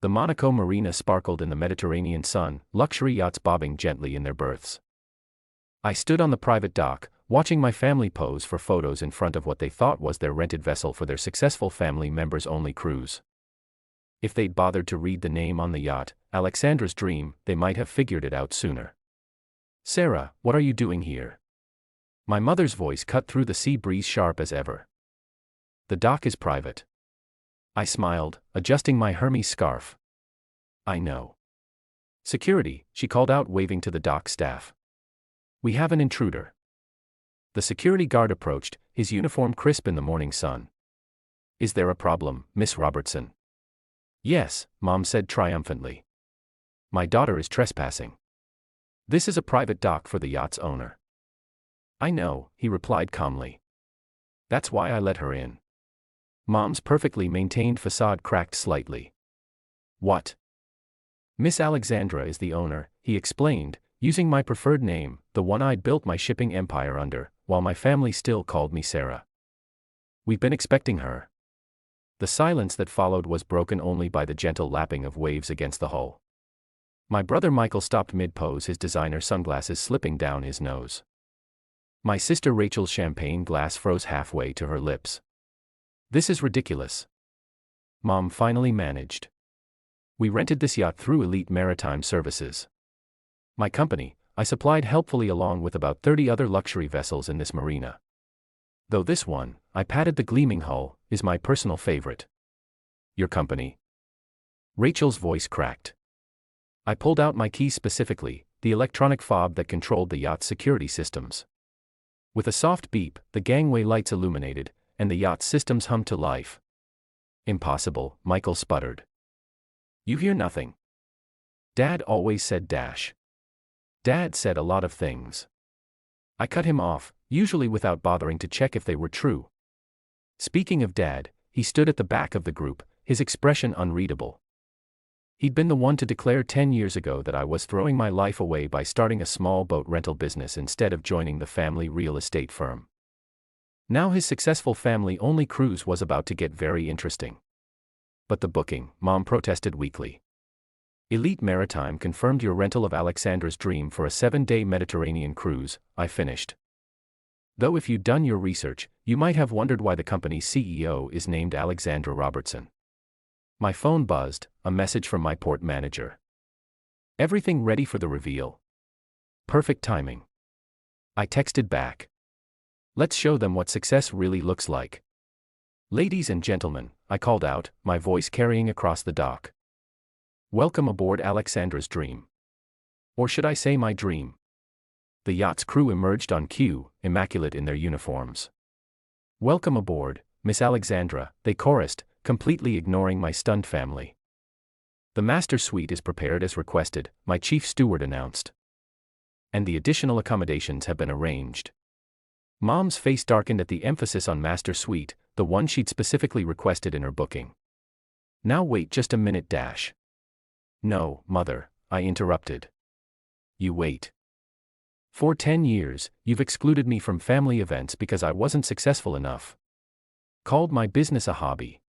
The Monaco marina sparkled in the Mediterranean sun, luxury yachts bobbing gently in their berths. I stood on the private dock, watching my family pose for photos in front of what they thought was their rented vessel for their successful family members-only cruise. If they'd bothered to read the name on the yacht, Alexandra's Dream, they might have figured it out sooner. "Sarah, what are you doing here?" My mother's voice cut through the sea breeze sharp as ever. "The dock is private." I smiled, adjusting my Hermes scarf. "I know." "Security," she called out, waving to the dock staff. "We have an intruder." The security guard approached, his uniform crisp in the morning sun. "Is there a problem, Miss Robertson?" "Yes," Mom said triumphantly. "My daughter is trespassing. This is a private dock for the yacht's owner." "I know," he replied calmly. "That's why I let her in." Mom's perfectly maintained facade cracked slightly. "What?" "Miss Alexandra is the owner," he explained, using my preferred name, the one I'd built my shipping empire under, while my family still called me Sarah. "We've been expecting her." The silence that followed was broken only by the gentle lapping of waves against the hull. My brother Michael stopped mid-pose, his designer sunglasses slipping down his nose. My sister Rachel's champagne glass froze halfway to her lips. "This is ridiculous." Mom finally managed. "We rented this yacht through Elite Maritime Services. My company, I supplied helpfully along with about 30 other luxury vessels in this marina. Though this one," I patted the gleaming hull, "is my personal favorite." "Your company?" Rachel's voice cracked. I pulled out my keys, specifically the electronic fob that controlled the yacht's security systems. With a soft beep, the gangway lights illuminated, and the yacht's systems hummed to life. "Impossible," Michael sputtered. "You hear nothing." "Dad always said dash." "Dad said a lot of things." I cut him off, usually without bothering to check if they were true. Speaking of Dad, he stood at the back of the group, his expression unreadable. He'd been the one to declare 10 years ago that I was throwing my life away by starting a small boat rental business instead of joining the family real estate firm. Now his successful family-only cruise was about to get very interesting. "But the booking," Mom protested weakly. "Elite Maritime confirmed your rental of Alexandra's Dream for a 7-day Mediterranean cruise," I finished. "Though if you'd done your research, you might have wondered why the company's CEO is named Alexandra Robertson." My phone buzzed, a message from my port manager. "Everything ready for the reveal?" "Perfect timing." I texted back. "Let's show them what success really looks like." "Ladies and gentlemen," I called out, my voice carrying across the dock. "Welcome aboard Alexandra's Dream. Or should I say my dream?" The yacht's crew emerged on cue, immaculate in their uniforms. "Welcome aboard, Miss Alexandra," they chorused, completely ignoring my stunned family. "The master suite is prepared as requested," my chief steward announced. "And the additional accommodations have been arranged." Mom's face darkened at the emphasis on master suite, the one she'd specifically requested in her booking. "Now wait just a minute, dash." "No, Mother," I interrupted. "You wait. For 10 years, you've excluded me from family events because I wasn't successful enough. Called my business a hobby.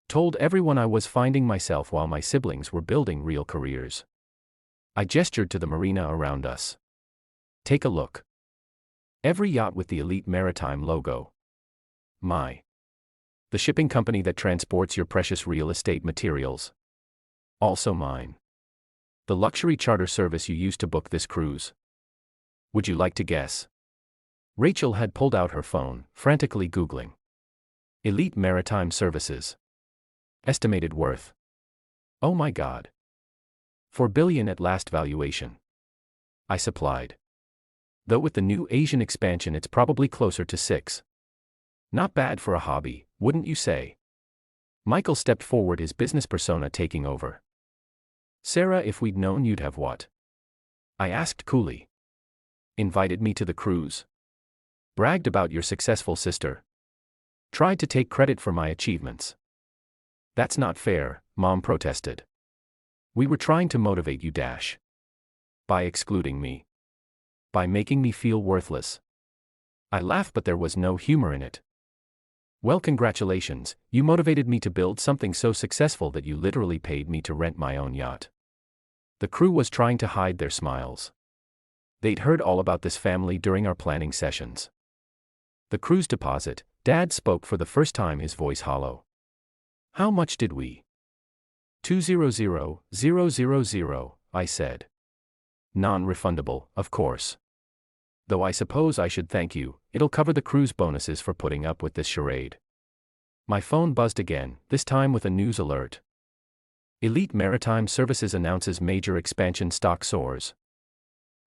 Told everyone I was finding myself while my siblings were building real careers." I gestured to the marina around us. "Take a look. Every yacht with the Elite Maritime logo. The shipping company that transports your precious real estate materials. Also mine. The luxury charter service you used to book this cruise. Would you like to guess?" Rachel had pulled out her phone, frantically Googling. "Elite Maritime Services. Estimated worth. Oh my God. 4 billion at last valuation." I supplied. "Though with the new Asian expansion it's probably closer to 6. Not bad for a hobby, wouldn't you say?" Michael stepped forward, his business persona taking over. "Sarah, if we'd known you'd have what?" I asked coolly. "Invited me to the cruise. Bragged about your successful sister. Tried to take credit for my achievements." "That's not fair," Mom protested. "We were trying to motivate you, dash. By excluding me. By making me feel worthless." I laughed, but there was no humor in it. Well, congratulations, you motivated me to build something so successful that you literally paid me to rent my own yacht. The crew was trying to hide their smiles. They'd heard all about this family during our planning sessions. The crew's deposit, Dad spoke for the first time, his voice hollow. How much did we? 200,000, I said. Non-refundable, of course. Though I suppose I should thank you, it'll cover the crew's bonuses for putting up with this charade. My phone buzzed again, this time with a news alert. Elite Maritime Services announces major expansion, stock soars.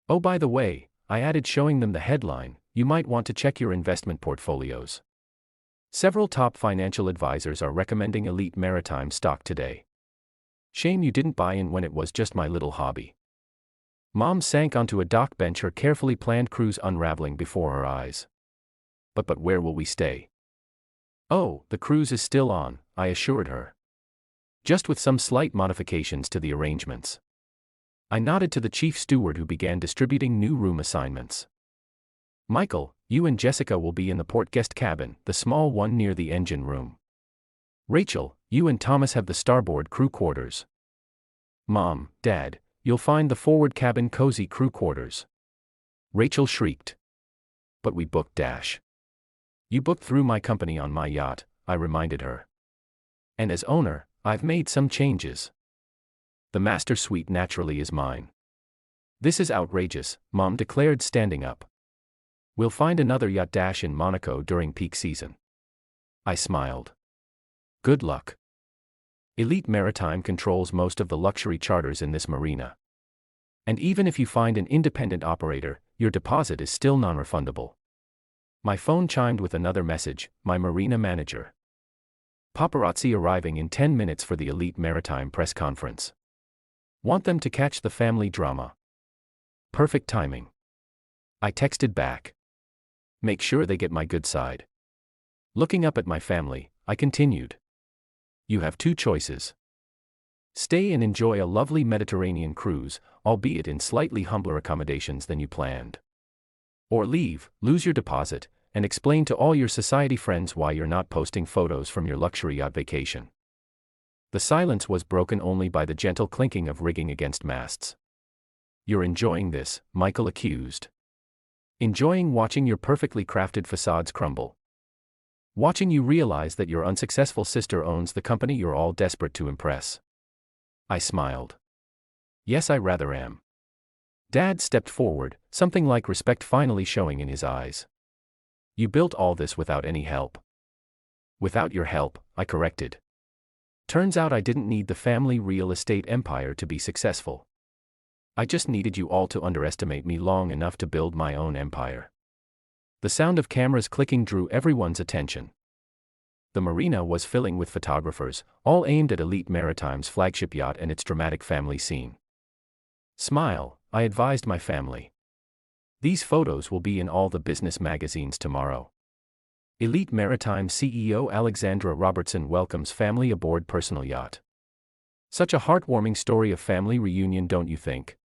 Oh, by the way, I added, showing them the headline, you might want to check your investment portfolios. Several top financial advisors are recommending Elite Maritime stock today. Shame you didn't buy in when it was just my little hobby. Mom sank onto a dock bench, her carefully planned cruise unraveling before her eyes. But where will we stay? Oh, the cruise is still on, I assured her. Just with some slight modifications to the arrangements. I nodded to the chief steward, who began distributing new room assignments. Michael, you and Jessica will be in the port guest cabin, the small one near the engine room. Rachel, you and Thomas have the starboard crew quarters. Mom, Dad, you'll find the forward cabin cozy crew quarters. Rachel shrieked. But we booked dash. You booked through my company on my yacht, I reminded her. And as owner, I've made some changes. The master suite naturally is mine. This is outrageous, Mom declared, standing up. We'll find another yacht dash in Monaco during peak season. I smiled. Good luck. Elite Maritime controls most of the luxury charters in this marina. And even if you find an independent operator, your deposit is still non-refundable. My phone chimed with another message, my marina manager. Paparazzi arriving in 10 minutes for the Elite Maritime press conference. Want them to catch the family drama. Perfect timing. I texted back. Make sure they get my good side. Looking up at my family, I continued. You have two choices. Stay and enjoy a lovely Mediterranean cruise, albeit in slightly humbler accommodations than you planned. Or leave, lose your deposit, and explain to all your society friends why you're not posting photos from your luxury yacht vacation. The silence was broken only by the gentle clinking of rigging against masts. You're enjoying this, Michael accused. Enjoying watching your perfectly crafted facades crumble. Watching you realize that your unsuccessful sister owns the company you're all desperate to impress. I smiled. Yes, I rather am. Dad stepped forward, something like respect finally showing in his eyes. You built all this without any help. Without your help, I corrected. Turns out I didn't need the family real estate empire to be successful. I just needed you all to underestimate me long enough to build my own empire. The sound of cameras clicking drew everyone's attention. The marina was filling with photographers, all aimed at Elite Maritime's flagship yacht and its dramatic family scene. Smile, I advised my family. These photos will be in all the business magazines tomorrow. Elite Maritime CEO Alexandra Robertson welcomes family aboard personal yacht. Such a heartwarming story of family reunion, don't you think?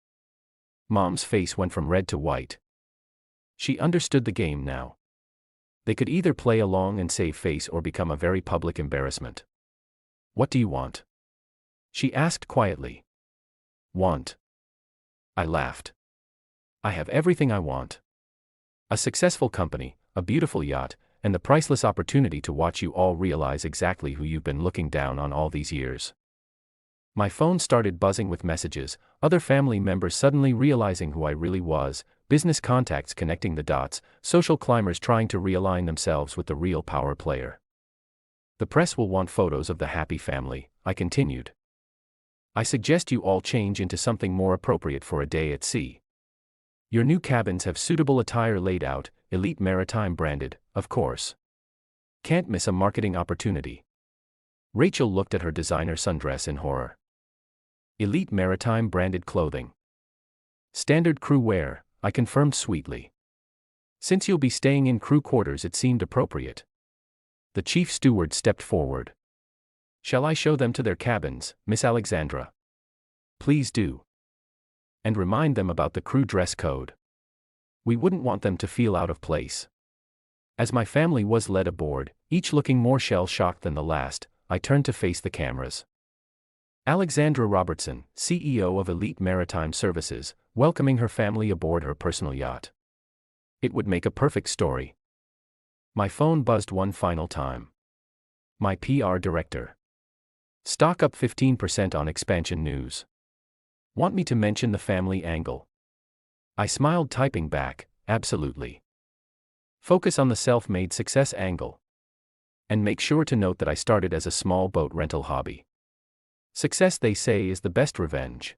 Mom's face went from red to white. She understood the game now. They could either play along and save face or become a very public embarrassment. What do you want? She asked quietly. Want? I laughed. I have everything I want. A successful company, a beautiful yacht, and the priceless opportunity to watch you all realize exactly who you've been looking down on all these years. My phone started buzzing with messages, other family members suddenly realizing who I really was, business contacts connecting the dots, social climbers trying to realign themselves with the real power player. The press will want photos of the happy family, I continued. I suggest you all change into something more appropriate for a day at sea. Your new cabins have suitable attire laid out, Elite Maritime branded, of course. Can't miss a marketing opportunity. Rachel looked at her designer sundress in horror. Elite Maritime branded clothing. Standard crew wear, I confirmed sweetly. Since you'll be staying in crew quarters, it seemed appropriate. The chief steward stepped forward. Shall I show them to their cabins, Miss Alexandra? Please do. And remind them about the crew dress code. We wouldn't want them to feel out of place. As my family was led aboard, each looking more shell-shocked than the last, I turned to face the cameras. Alexandra Robertson, CEO of Elite Maritime Services, welcoming her family aboard her personal yacht. It would make a perfect story. My phone buzzed one final time. My PR director. Stock up 15% on expansion news. Want me to mention the family angle? I smiled, typing back, absolutely. Focus on the self-made success angle. And make sure to note that I started as a small boat rental hobby. Success, they say, is the best revenge.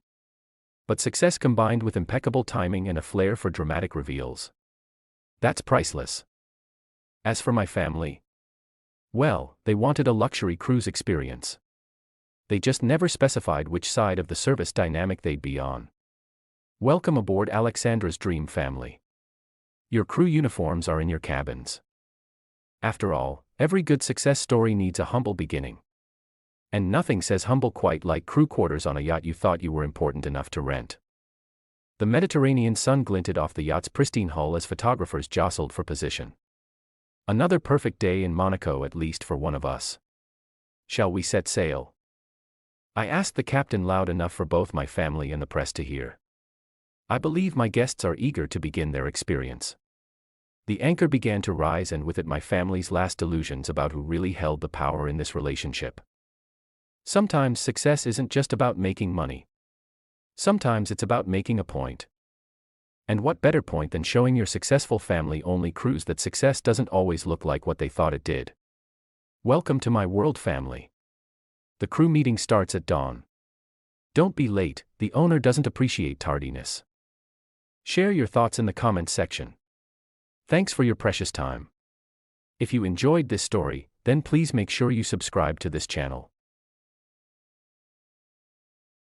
But success combined with impeccable timing and a flair for dramatic reveals. That's priceless. As for my family, well, they wanted a luxury cruise experience. They just never specified which side of the service dynamic they'd be on. Welcome aboard Alexandra's dream family. Your crew uniforms are in your cabins. After all, every good success story needs a humble beginning. And nothing says humble quite like crew quarters on a yacht you thought you were important enough to rent. The Mediterranean sun glinted off the yacht's pristine hull as photographers jostled for position. Another perfect day in Monaco, at least for one of us. Shall we set sail? I asked the captain loud enough for both my family and the press to hear. I believe my guests are eager to begin their experience. The anchor began to rise, and with it my family's last delusions about who really held the power in this relationship. Sometimes success isn't just about making money. Sometimes it's about making a point. And what better point than showing your successful family-only cruise that success doesn't always look like what they thought it did. Welcome to my world, family. The crew meeting starts at dawn. Don't be late, the owner doesn't appreciate tardiness. Share your thoughts in the comments section. Thanks for your precious time. If you enjoyed this story, then please make sure you subscribe to this channel.